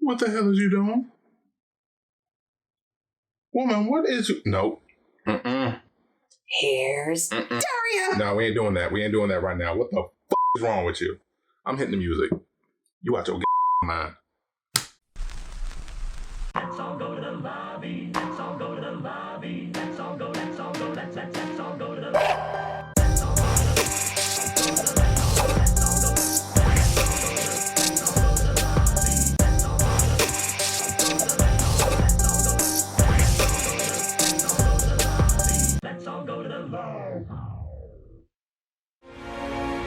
What the hell is you doing? Woman, what is you? Nope. Here's Daria. No, we ain't doing that. We ain't doing that right now. What the is wrong with you? I'm hitting the music. You out your mind. Let's all go to the lobby. Let's all go to the lobby. Let's all go. Let's all go. Let's all go to the lobby.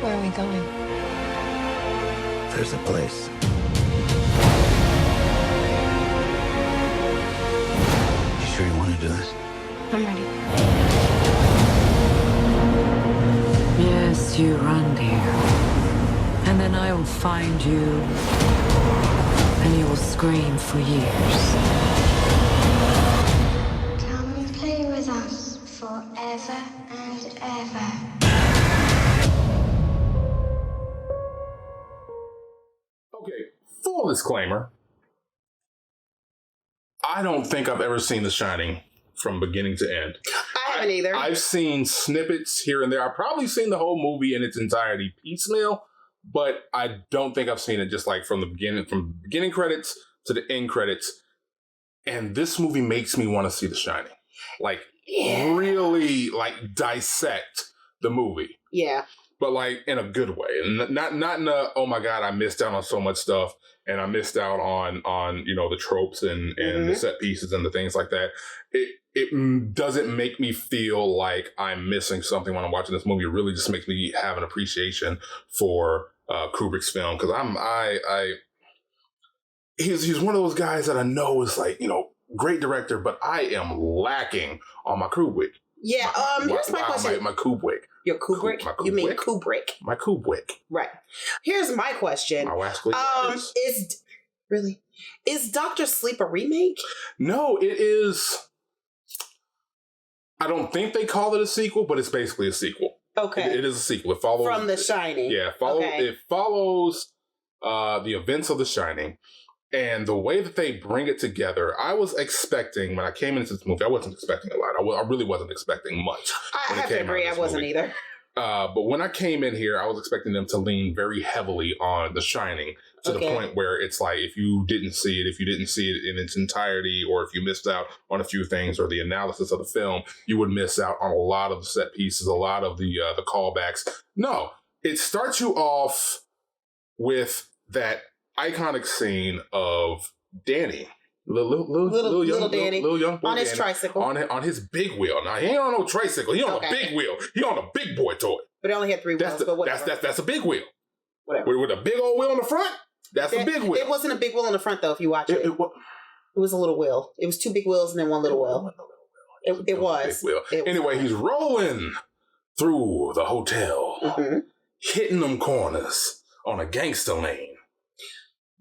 Where are we going? There's a place. You sure you want to do this? I'm ready. Yes, you run, dear. And then I will find you, and you will scream for years. Come and play with us forever and ever. Okay, full disclaimer. I don't think I've ever seen The Shining from beginning to end. I haven't either. I've seen snippets here and there. I've probably seen the whole movie in its entirety piecemeal, but I don't think I've seen it just like from the beginning credits to the end credits. And this movie makes me want to see The Shining. Like, really, like, dissect the movie. Yeah. But like in a good way, and not in a, oh my God, I missed out on so much stuff, and I missed out on you know, the tropes and the set pieces and the things like that. It doesn't make me feel like I'm missing something when I'm watching this movie. It really just makes me have an appreciation for Kubrick's film, because he's one of those guys that I know is like, you know, great director, but I am lacking on my Kubrick. Yeah. Here's my question. My Kubrick. Your Kubrick? My Kubrick? You mean Kubrick? My Kubrick. Right. Here's my question. Is Dr. Sleep a remake? No, it is. I don't think they call it a sequel, but it's basically a sequel. Okay. It is a sequel. It follows from The Shining. Yeah, it follows the events of The Shining. And the way that they bring it together, I was expecting, when I came into this movie, I wasn't expecting a lot. I really wasn't expecting much. I have to agree, I wasn't either. But when I came in here, I was expecting them to lean very heavily on The Shining to the point where it's like, if you didn't see it in its entirety, or if you missed out on a few things or the analysis of the film, you would miss out on a lot of the set pieces, a lot of the callbacks. No, it starts you off with that iconic scene of Danny, little young boy on his Danny, tricycle, on his big wheel. Now he ain't on no tricycle. He on a big wheel. He on a big boy toy. But it only had 3 wheels. But whatever. That's a big wheel. Whatever. With a big old wheel on the front. That's a big wheel. It wasn't a big wheel on the front though. If you watch it, it was a little wheel. It was 2 big wheels and then 1 little wheel. It was. Anyway, he's rolling through the hotel, hitting them corners on a gangster lane.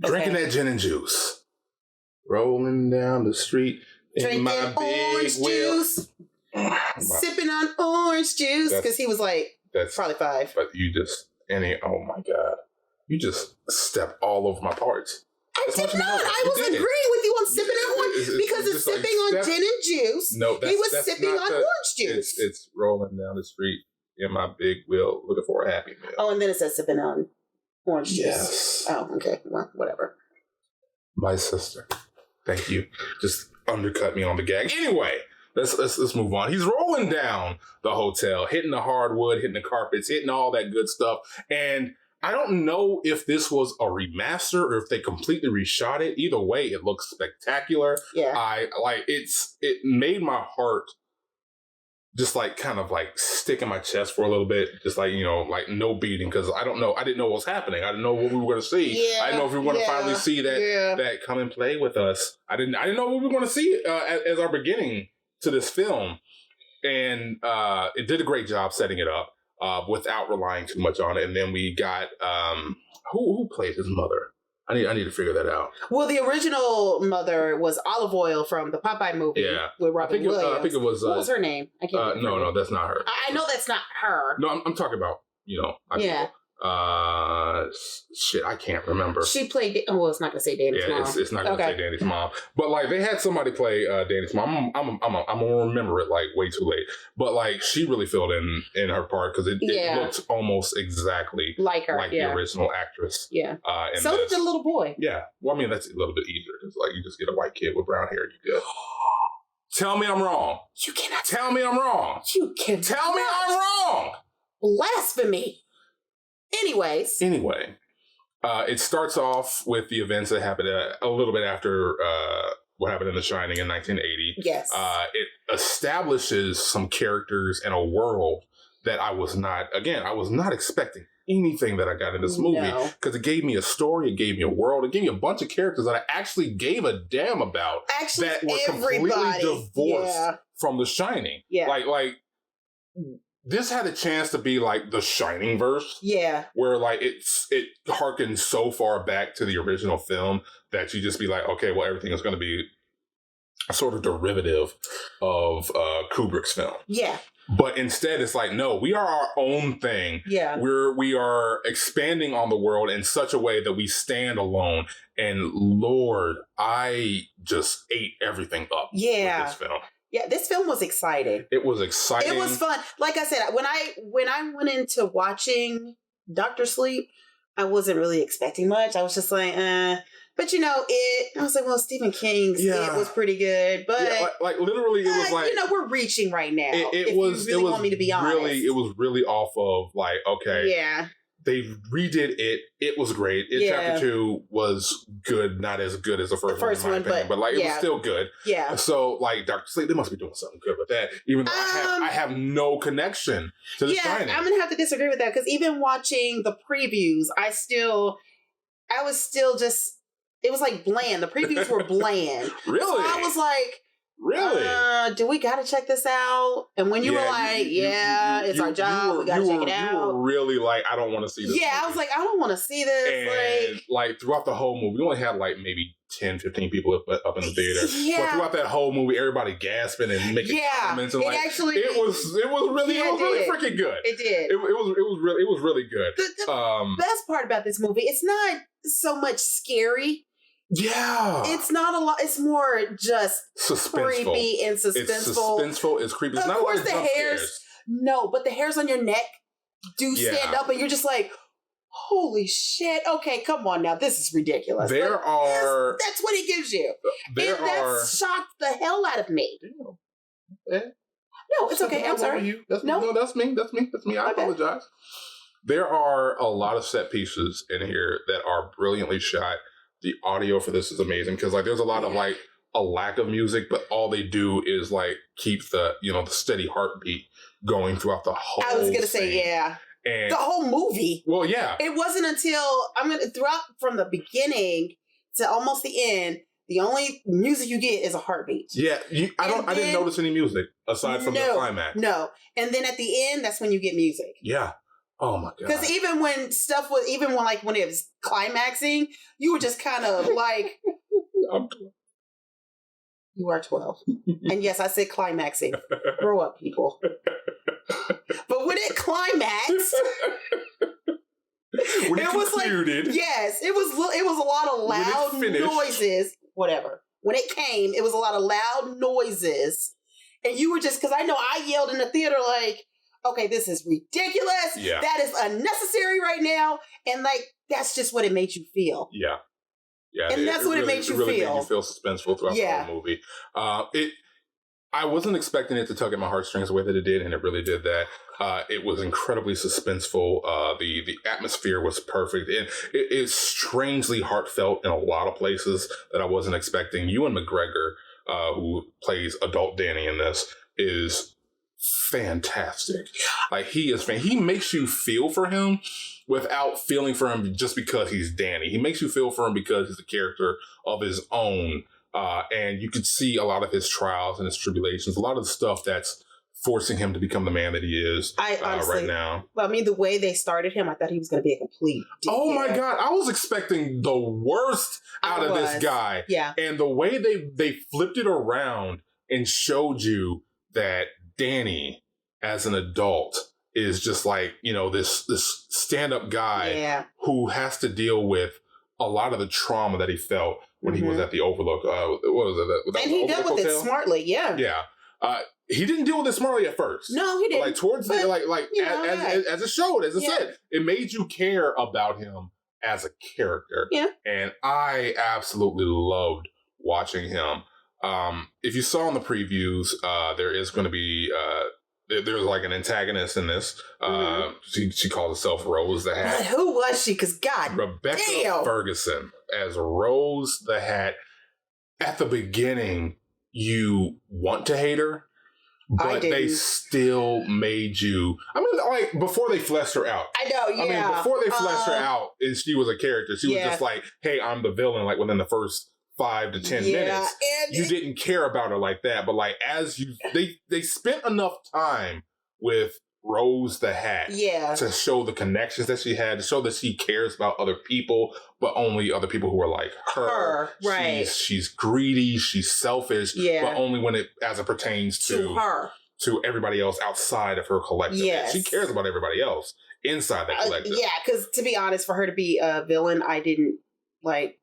Drinking that gin and juice. Rolling down the street in drinking my big orange wheel. Juice. Sipping on orange juice. Because he was like, probably 5. But you just, oh my God. You just stepped all over my parts. I did not. I was agreeing with you on sipping on orange. Because it's sipping on gin and juice. No, he was sipping on orange juice. It's rolling down the street in my big wheel looking for a happy meal. Oh, and then it says sipping on orange juice. Yes. Oh, okay. Well, whatever. My sister. Thank you. Just undercut me on the gag. Anyway, let's move on. He's rolling down the hotel, hitting the hardwood, hitting the carpets, hitting all that good stuff. And I don't know if this was a remaster or if they completely reshot it. Either way, it looks spectacular. Yeah. It made my heart just like kind of like stick in my chest for a little bit, just like, you know, like no beating, because I didn't know what was happening. I didn't know what we were going to see. I didn't know if we were going to finally see that come and play with us. I didn't know what we were going to see as our beginning to this film, and it did a great job setting it up without relying too much on it. And then we got who played his mother? I need to figure that out. Well, the original mother was Olive Oil from the Popeye movie with Robin Williams. I think it was. What was her name? I can't remember. No, that's not her. I know that's not her. No, I'm talking about, you know. Shit, I can't remember. She played. Well, it's not gonna say Danny's mom. It's not gonna say Danny's mom. But like they had somebody play Danny's mom. I'm gonna remember it like way too late. But like she really filled in her part because it looked almost exactly like her, like the original actress. Yeah. So did the little boy. Yeah. Well, I mean that's a little bit easier because like you just get a white kid with brown hair, you good. Tell me I'm wrong. You cannot tell me I'm wrong. You cannot tell me I'm wrong. Blasphemy. Anyway, it starts off with the events that happened a little bit after what happened in The Shining in 1980. Yes. It establishes some characters in a world that I was not expecting anything that I got in this movie because it gave me a story, it gave me a world, it gave me a bunch of characters that I actually gave a damn about that were completely divorced from The Shining. Yeah. Like this had a chance to be like the Shining verse. Yeah. Where like it harkens so far back to the original film that you just be like, okay, well everything is going to be a sort of derivative of Kubrick's film. Yeah. But instead it's like, no, we are our own thing. Yeah. We are expanding on the world in such a way that we stand alone. And Lord, I just ate everything up with this film. Yeah, this film was exciting. It was exciting. It was fun. Like I said, when I went into watching Dr. Sleep, I wasn't really expecting much. I was just like, But I was like, well, Stephen King's It was pretty good. But like literally it was like, we're reaching right now. It was want me to be honest. It was really off of like, okay. Yeah. They redid it. It was great. Chapter 2 was good, not as good as the first one, but like it was still good. Yeah. So like Dr. Sleep, they must be doing something good with that. Even though I have no connection to The Shining. I'm gonna have to disagree with that because even watching the previews, I was still just. It was like bland. The previews were bland. Really? So I was like. Really? Do we gotta check this out? And when you were like, it's our job, we gotta check it out. You were really like, I don't want to see this. Yeah, movie. I was like, I don't want to see this. And like throughout the whole movie, we only had like maybe 10, 15 people up in the theater. Yeah. But throughout that whole movie, everybody gasping and making comments. And it was really freaking good. It did. It was really good. The best part about this movie, it's not so much scary. Yeah. It's not a lot. It's more just creepy and suspenseful. It's suspenseful. It's creepy. It's not course, a lot of jump scares. No, but the hairs on your neck do stand up and you're just like, holy shit. Okay, come on now. This is ridiculous. That's what it gives you. That shocked the hell out of me. No, it's okay. I'm sorry. That's me. I apologize. There are a lot of set pieces in here that are brilliantly shot. The audio for this is amazing because like there's a lot of like a lack of music, but all they do is like keep the the steady heartbeat going throughout the whole. I was gonna say and the whole movie. Well, yeah, it wasn't until throughout from the beginning to almost the end. The only music you get is a heartbeat. Yeah, I didn't notice any music aside from the climax. No, and then at the end, that's when you get music. Yeah. Oh my god! Because even when it was climaxing, you were just kind of like, you are 12, and yes, I said climaxing. Grow up, people. But when it climaxed, when it was concluded, like it was a lot of loud noises. Whatever. When it came, it was a lot of loud noises, and you were just because I know I yelled in the theater like. Okay, this is ridiculous. Yeah. That is unnecessary right now. And like, that's just what it made you feel. Yeah. Yeah. And that's what it made you feel. It really made you feel suspenseful throughout the whole movie. I wasn't expecting it to tug at my heartstrings the way that it did, and it really did that. It was incredibly suspenseful. The atmosphere was perfect. And it is strangely heartfelt in a lot of places that I wasn't expecting. Ewan McGregor, who plays adult Danny in this, is fantastic. Like he makes you feel for him without feeling for him just because he's Danny. He makes you feel for him because he's a character of his own. And you could see a lot of his trials and his tribulations, a lot of the stuff that's forcing him to become the man that he is honestly, right now. Well, I mean, the way they started him, I thought he was going to be a complete dickhead. Oh my God. I was expecting the worst out of this guy. Yeah. And the way they flipped it around and showed you that Danny, as an adult, is just like, this stand-up guy who has to deal with a lot of the trauma that he felt when he was at the Overlook. What was it? And he dealt with it smartly, yeah. Yeah. He didn't deal with it smartly at first. No, he didn't. Like towards the as it showed, as I said, it made you care about him as a character. Yeah. And I absolutely loved watching him. If you saw in the previews, there is going to be there's like an antagonist in this. She calls herself Rose the Hat. But who was she? Because God Rebecca damn. Ferguson as Rose the Hat. At the beginning, you want to hate her, but they still made you. I mean, like before they fleshed her out. I know, yeah. I mean, before they fleshed her out, and she was a character. She was just like, "Hey, I'm the villain." Like within the first 5 to 10 minutes, you didn't care about her like that. But like they spent enough time with Rose the Hat to show the connections that she had, to show that she cares about other people, but only other people who are like her. Right. She's greedy, she's selfish, but only when it pertains to her. To everybody else outside of her collective. Yes. She cares about everybody else inside that collective. Because to be honest, for her to be a villain, I didn't like.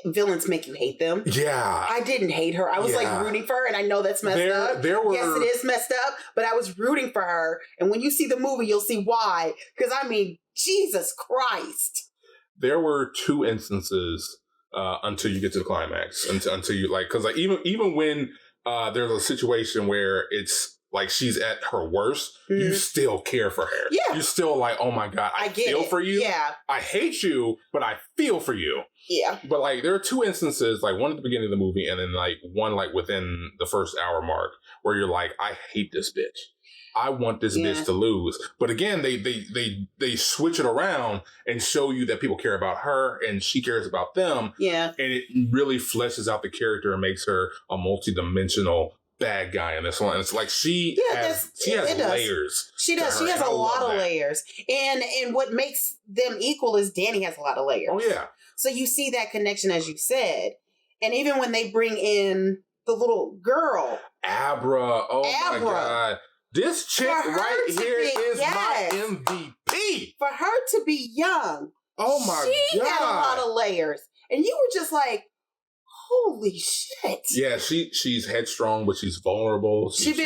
Villains make you hate them. Yeah. I didn't hate her. I was like rooting for her, and I know that's messed up. Yes, it is messed up, but I was rooting for her. And when you see the movie, you'll see why. Because, I mean, Jesus Christ. There were 2 instances until you get to the climax. Until you, like, because like, even when there's a situation where it's like she's at her worst, you still care for her. Yeah. You're still like, oh my God, I feel for you. Yeah. I hate you, but I feel for you. Yeah. But like there are 2 instances, like one at the beginning of the movie and then like one like within the first hour mark where you're like, I hate this bitch. I want this bitch to lose. But again, they switch it around and show you that people care about her and she cares about them. Yeah. And it really fleshes out the character and makes her a multidimensional bad guy in this one. And it's like she has layers. She does. She has a lot of layers. And what makes them equal is Danny has a lot of layers. Oh yeah. So you see that connection, as you said. And even when they bring in the little girl. Abra. Oh my God. This chick right here is my MVP. For her to be young. Oh my God. She had a lot of layers. And you were just like, holy shit. Yeah, she's headstrong, but she's vulnerable. She's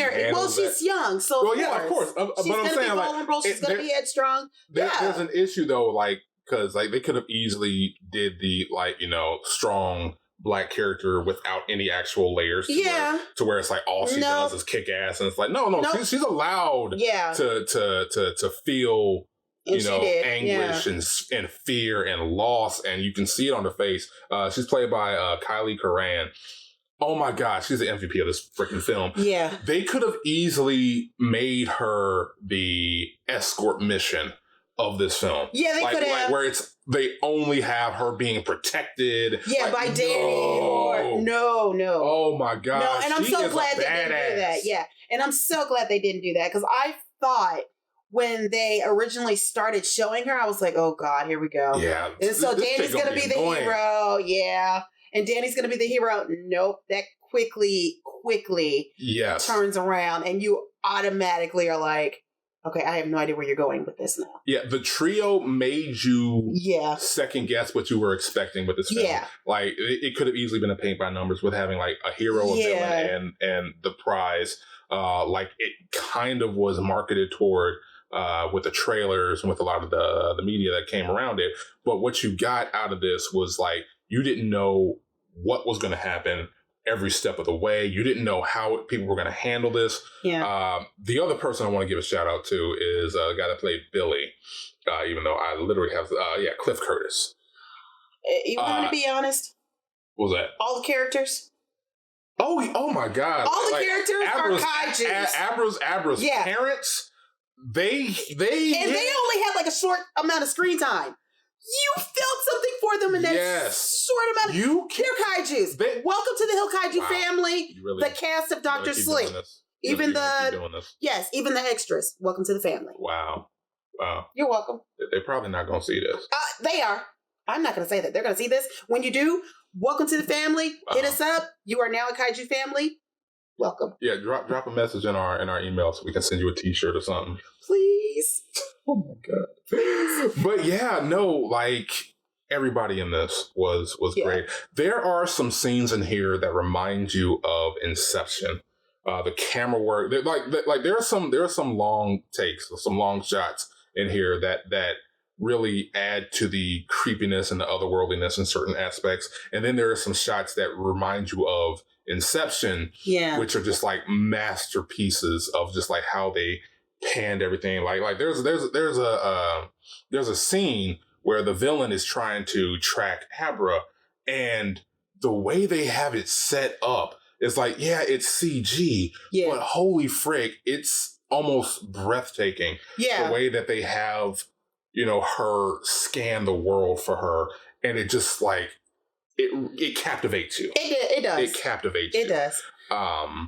young, so of course. She's but I'm saying, be vulnerable. She's gonna be headstrong. There's an issue though, like because like they could have easily did the like strong black character without any actual layers. To where it's like all she does is kick ass, and it's like no, she's allowed. To feel. Anguish and fear and loss, and you can see it on her face. She's played by Kylie Curran. Oh my God, she's the MVP of this freaking film. Yeah. They could have easily made her the escort mission of this film. Yeah, they could have. Like where they only have her being protected. Yeah, by Danny. No. Oh my God. No, and I'm so glad they didn't do that. Yeah, and I'm so glad they didn't do that because I thought when they originally started showing her, I was like, oh God, here we go. Yeah. And so Danny's going to be the hero. Yeah. And Danny's going to be the hero. Nope. That quickly turns around and you automatically are like, okay, I have no idea where you're going with this now. Yeah. The trio made you second guess what you were expecting with this film. Yeah. Like it could have easily been a paint by numbers with having like a hero, a villain and the prize. Like it kind of was marketed toward with the trailers and with a lot of the media that came around it. But what you got out of this was like, you didn't know what was going to happen every step of the way. You didn't know how people were going to handle this. Yeah. The other person I want to give a shout out to is a guy that played Billy, even though I literally have, Cliff Curtis. You want to be honest? What was that? All the characters? Oh my God. All the characters are kaijus. Abra's parents, they only had like a short amount of screen time. You felt something for them in that short amount of they're kaijus. Welcome to the HEELKAIJU family. The cast of Dr. Sleep. Even even the extras. Welcome to the family. Wow. You're welcome. They're probably not going to see this. They are. I'm not going to say that. They're going to see this. When you do, welcome to the family. Hit us up. You are now a kaiju family. welcome. Yeah, drop a message in our email so we can send you a T-shirt or something. Please. Oh my god. But yeah, no, like everybody in this was great. There are some scenes in here that remind you of Inception. The camera work, there are some long takes, some long shots in here that really add to the creepiness and the otherworldliness in certain aspects. And then there are some shots that remind you of Inception, which are just like masterpieces of just like how they panned everything. Like there's a scene where the villain is trying to track Abra, and the way they have it set up is like, yeah, it's CG, but holy frick, it's almost breathtaking. Yeah, the way that they have, you know, her scan the world for her, and it just like it captivates you. It does. It captivates you. It does.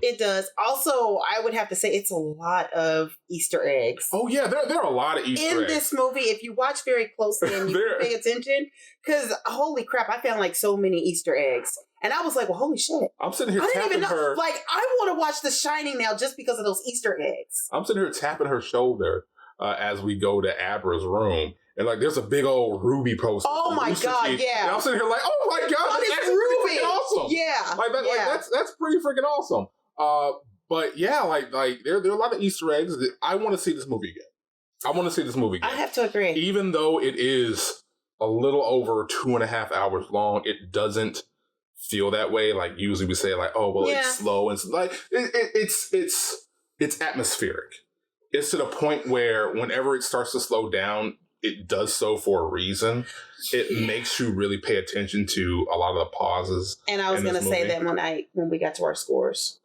It does. Also, I would have to say it's a lot of Easter eggs. Oh yeah, there are a lot of Easter eggs in this movie. If you watch very closely and you pay attention, because holy crap, I found like so many Easter eggs, and I was like, well, holy shit! I'm sitting here. I didn't tapping even know. her. Like, I want to watch The Shining now just because of those Easter eggs. I'm sitting here tapping her shoulder as we go to Abra's room. And like, there's a big old Ruby poster. Oh my god, yeah! And I'm sitting here like, oh my god, that's Ruby. Awesome. Yeah, like that's pretty freaking awesome. But yeah, like there are a lot of Easter eggs. I want to see this movie again. I have to agree. Even though it is a little over 2.5 hours long, it doesn't feel that way. Like usually we say like, oh well, it's slow and like it's atmospheric. It's to the point where whenever it starts to slow down, it does so for a reason. It makes you really pay attention to a lot of the pauses. And I was going to say that when we got to our scores.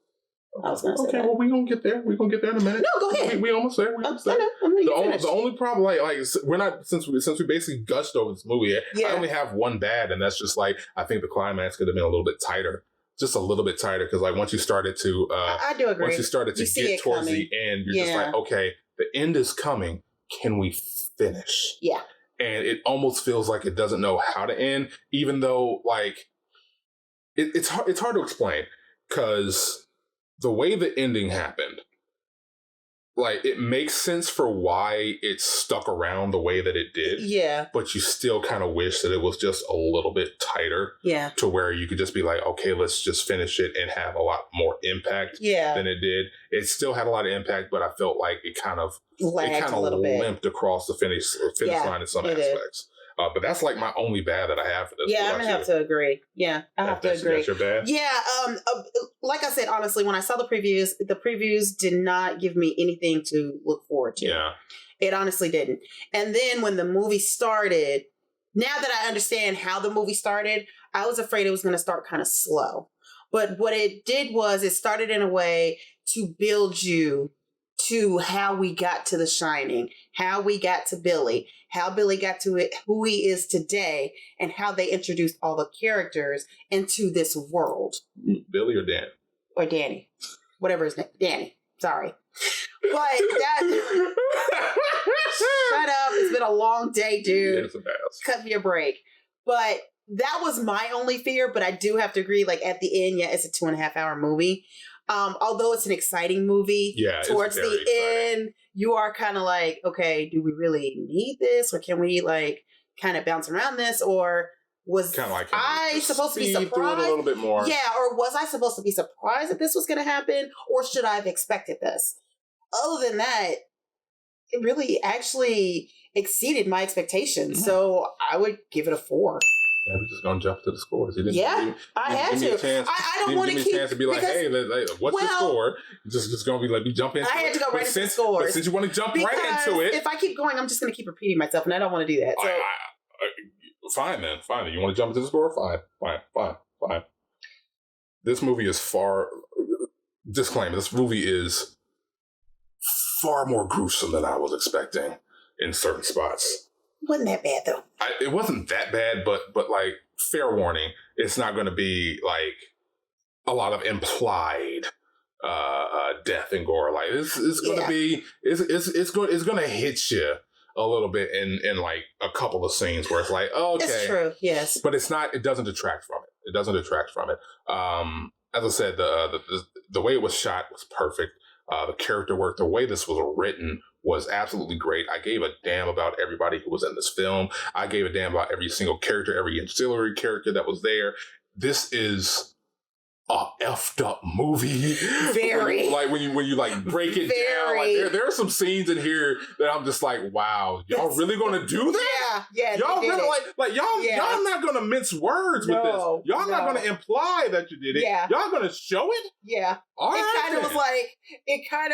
I was going to say that. Well, we're going to get there. We're going to get there in a minute. No, go ahead. We almost there. The only problem, like we're not, since we basically gushed over this movie, I only have one bad, and that's just like, I think the climax could have been a little bit tighter. Just a little bit tighter, because like once you started to I do agree. Once you started to get towards the end, you're just like, okay, the end is coming. Can we finish? Yeah. And it almost feels like it doesn't know how to end, even though like it's hard to explain, because the way the ending happened, like it makes sense for why it stuck around the way that it did. Yeah. But you still kind of wish that it was just a little bit tighter. Yeah. To where you could just be like, okay, let's just finish it and have a lot more impact than it did. It still had a lot of impact, but I felt like it kind of limped across the finish line in some aspects. But that's like my only bad that I have for this. Yeah, I'm gonna have to agree. Yeah, I have to agree. That's your bad? Yeah, like I said, honestly, when I saw the previews did not give me anything to look forward to. Yeah. It honestly didn't. And then when the movie started, now that I understand how the movie started, I was afraid it was going to start kind of slow. But what it did was it started in a way to build you to how we got to The Shining, how we got to Billy, how Billy got to it, who he is today, and how they introduced all the characters into this world. Billy or Dan? Or Danny. Whatever his name. Danny. Sorry. But that... Shut up. It's been a long day, dude. Yeah, it's a mess. Cut me a break. But that was my only fear, but I do have to agree, like at the end, yeah, it's a 2.5 hour movie. Although it's an exciting movie, towards the end, you are kind of like, okay, do we really need this? Or can we like kind of bounce around this? Or was I supposed to be surprised? A little bit more. Yeah, or was I supposed to be surprised that this was going to happen? Or should I have expected this? Other than that, it really actually exceeded my expectations. Mm-hmm. So I would give it a 4. Yeah, we're just gonna jump to the scores. I had to. I don't want to keep. Chance to be like, hey, what's the score? Just gonna be like, we jump into. I had to go right into the scores. But since you want to jump right into it, if I keep going, I'm just gonna keep repeating myself, and I don't want to do that. So. Fine then. You want to jump into the score? Fine. This movie is disclaimer. This movie is far more gruesome than I was expecting in certain spots. Wasn't that bad though. It wasn't that bad, but like, fair warning, it's not going to be like a lot of implied death and gore. Like it's going to be it's going to hit you a little bit in like a couple of scenes where it's like, oh, okay, it's true, yes, but it's not. It doesn't detract from it. as I said, the way it was shot was perfect. The character work, the way this was written was absolutely great. I gave a damn about everybody who was in this film. I gave a damn about every single character, every ancillary character that was there. This is a effed up movie. Very. Like when you like break it down, like there are some scenes in here that I'm just like, wow, y'all really gonna do that? Yeah. Y'all really y'all not gonna mince words with this. Y'all not gonna imply that you did it. Yeah. Y'all gonna show it? Yeah. All right, it kind of was like,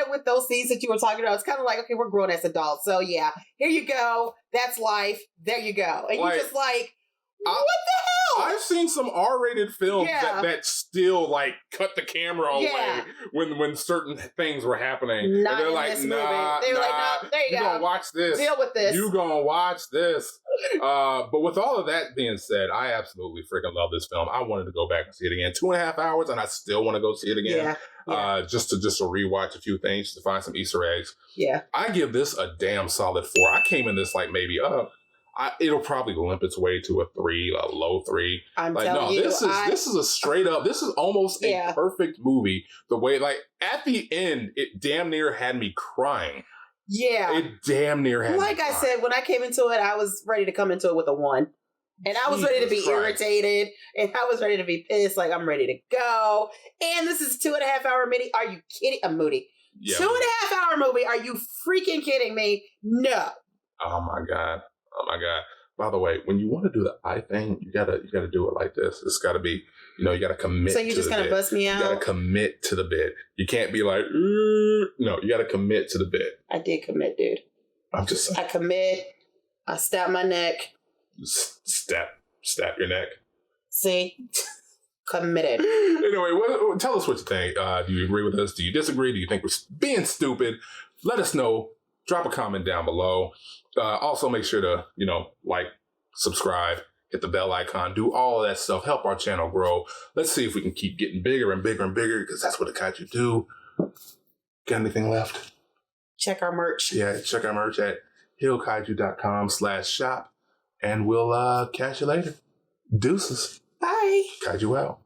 with those scenes that you were talking about, it's kind of like, okay, we're grown as adults. So yeah, here you go. That's life. There you go. And you're just like, what the hell? I've seen some R-rated films that still like cut the camera away when certain things were happening. Not and they're in like, this movie. They were like, no, there you go. Gonna watch this. Deal with this. You gonna watch this. But with all of that being said, I absolutely freaking love this film. I wanted to go back and see it again. 2.5 hours, and I still want to go see it again. Just to rewatch a few things, to find some Easter eggs. Yeah. I give this a damn solid 4. I came in this like maybe it'll probably limp its way to a 3, a low 3. I'm like, telling you, this is a straight up. This is almost a perfect movie. The way, like at the end, it damn near had me crying. Yeah, it damn near had. Like I said, when I came into it, I was ready to come into it with a 1, and I was ready to be irritated, and I was ready to be pissed. Like I'm ready to go. And this is 2.5 hour movie. Are you kidding? A movie. Yeah, 2.5 hour movie. Are you freaking kidding me? No. Oh my god. By the way, when you want to do the eye thing, you gotta do it like this. It's gotta be, you gotta commit. So you're just gonna bust me out? You gotta commit to the bit. You can't be like, no, you gotta commit to the bit. I did commit, dude. I commit. I stab my neck. Stab your neck. See? Committed. Anyway, tell us what you think. Do you agree with us? Do you disagree? Do you think we're being stupid? Let us know. Drop a comment down below. Also, make sure to, like, subscribe, hit the bell icon, do all of that stuff. Help our channel grow. Let's see if we can keep getting bigger and bigger and bigger, because that's what the kaiju do. Got anything left? Check our merch. Yeah, check our merch at HEELKAIJU.com/shop, and we'll catch you later. Deuces. Bye. Kaiju out.